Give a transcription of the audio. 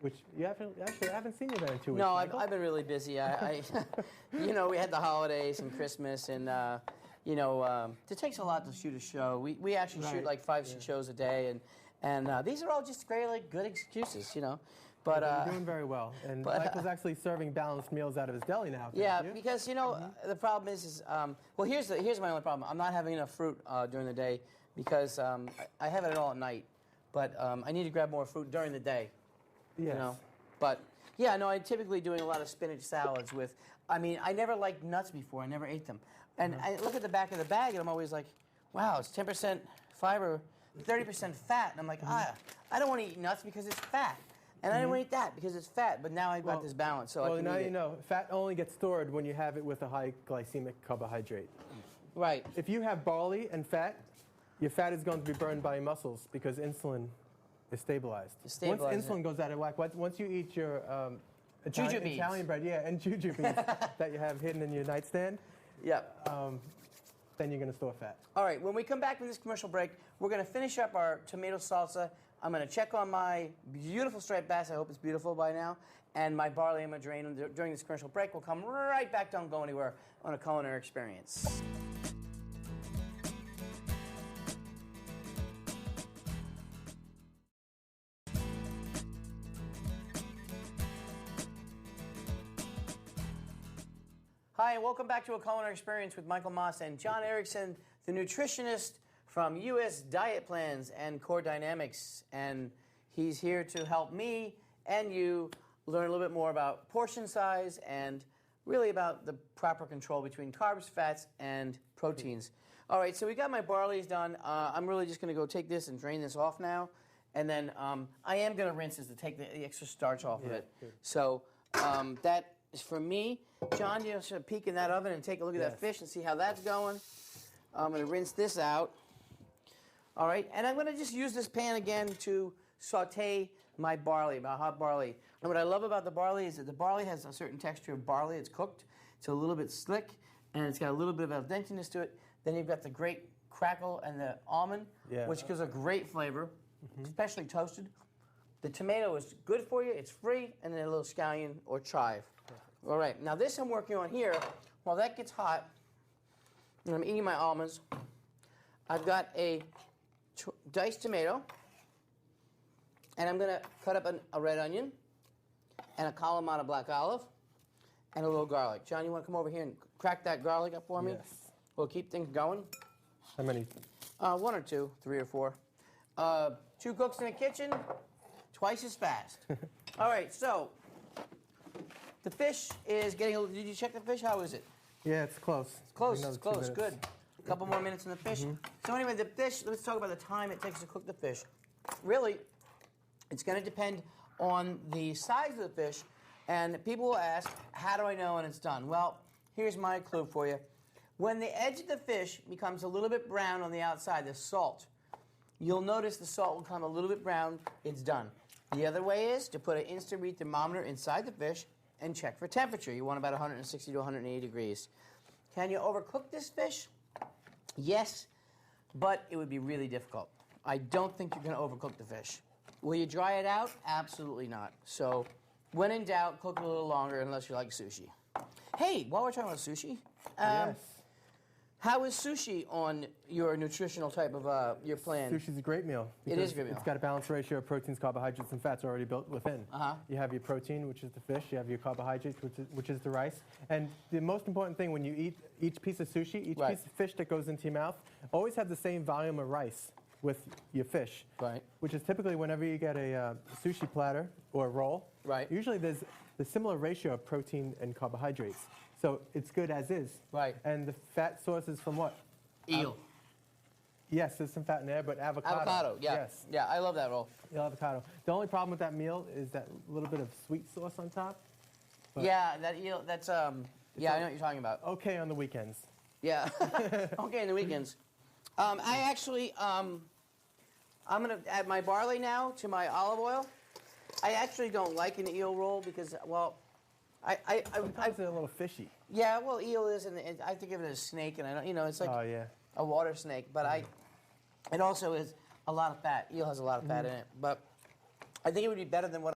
which you haven't actually I haven't seen you there in 2 weeks. No, Michael. I've been really busy. You know, we had the holidays and Christmas, and you know, it takes a lot to shoot a show. We actually shoot like 5-6 shows a day, and these are all just great, like, good excuses, you know. But you're doing very well, and Michael's actually serving balanced meals out of his deli now. Yeah, because you know the problem is well, here's my only problem. I'm not having enough fruit during the day because I have it all at night, but I need to grab more fruit during the day. Yes. You know, but yeah, no, I'm typically doing a lot of spinach salads with. I mean, I never liked nuts before. I never ate them, and I look at the back of the bag, and I'm always like, wow, it's 10% fiber, 30% fat, and I'm like, I don't want to eat nuts because it's fat. And I didn't want to eat that because it's fat, but now I've got this balance, so I can now eat you it. know, fat only gets stored when you have it with a high glycemic carbohydrate. Right. If you have barley and fat, your fat is going to be burned by your muscles because insulin is stabilized. Once insulin goes out of whack, once you eat your Italian bread, and juju beans that you have hidden in your nightstand, then you're going to store fat. All right, when we come back from this commercial break, we're going to finish up our tomato salsa. I'm going to check on my beautiful striped bass. I hope it's beautiful by now. And my barley I'm going to drain during this commercial break. We'll come right back. Don't go anywhere on a culinary experience. Hi, and welcome back to A Culinary Experience with Michael Moss and John Erickson, the nutritionist from U.S. Diet Plans and Core Dynamics. And he's here to help me and you learn a little bit more about portion size and really about the proper control between carbs, fats, and proteins. All right, so we got my barleys done. I'm really just going to go take this and drain this off now. And then I am going to rinse this to take the extra starch off of it. Good. So that is for me. John, you should peek in that oven and take a look at that fish and see how that's going. I'm going to rinse this out. All right, and I'm going to just use this pan again to saute my barley, my hot barley. And what I love about the barley is that the barley has a certain texture of barley. It's cooked. It's a little bit slick, and it's got a little bit of al denteness to it. Then you've got the great crackle and the almond, which gives a great flavor, especially toasted. The tomato is good for you. It's free, and then a little scallion or chive. All right, now this I'm working on here. While that gets hot, and I'm eating my almonds, I've got a diced tomato, and I'm going to cut up a red onion and a Kalamata black olive and a little garlic. John, you want to come over here and crack that garlic up for me? Yes. We'll keep things going. How many? 1 or 2, 3 or 4. 2 cooks in the kitchen, twice as fast. All right, so the fish is getting a little. Did you check the fish? How is it? Yeah, it's close. It's close. It's close. Good. A couple more minutes in the fish. So anyway, the fish, let's talk about the time it takes to cook the fish. Really, it's going to depend on the size of the fish. And people will ask, how do I know when it's done? Well, here's my clue for you. When the edge of the fish becomes a little bit brown on the outside, the salt, you'll notice the salt will come a little bit brown. It's done. The other way is to put an instant read thermometer inside the fish and check for temperature. You want about 160 to 180 degrees. Can you overcook this fish? Yes, but it would be really difficult. I don't think you're going to overcook the fish. Will you dry it out? Absolutely not. So when in doubt, cook a little longer unless you like sushi. Hey, while we're talking about sushi, Yes. how is sushi on your nutritional type of your plan? Sushi's a great meal. It is a great meal. It's got a balanced ratio of proteins, carbohydrates, and fats already built within. You have your protein, which is the fish. You have your carbohydrates, which is the rice. And the most important thing when you eat each piece of sushi, each piece of fish that goes into your mouth, always have the same volume of rice with your fish. Right. Which is typically whenever you get a sushi platter or a roll. Right. Usually there's the similar ratio of protein and carbohydrates. So it's good as is. Right. And the fat source is from what? Eel. Yes, there's some fat in there, but avocado. Avocado, yeah. Yes. Yeah, I love that roll. Yeah, avocado. The only problem with that meal is that little bit of sweet sauce on top. Yeah, that eel, that's, yeah, I know what you're talking about. Okay on the weekends. Yeah. Okay, in the weekends. I actually, I'm going to add my barley now to my olive oil. I actually don't like an eel roll because, well, Sometimes they're a little fishy. Yeah, well, eel is, and I think of it as a snake, and I don't, you know, it's like a water snake, but it also is a lot of fat. Eel has a lot of fat in it, but I think it would be better than what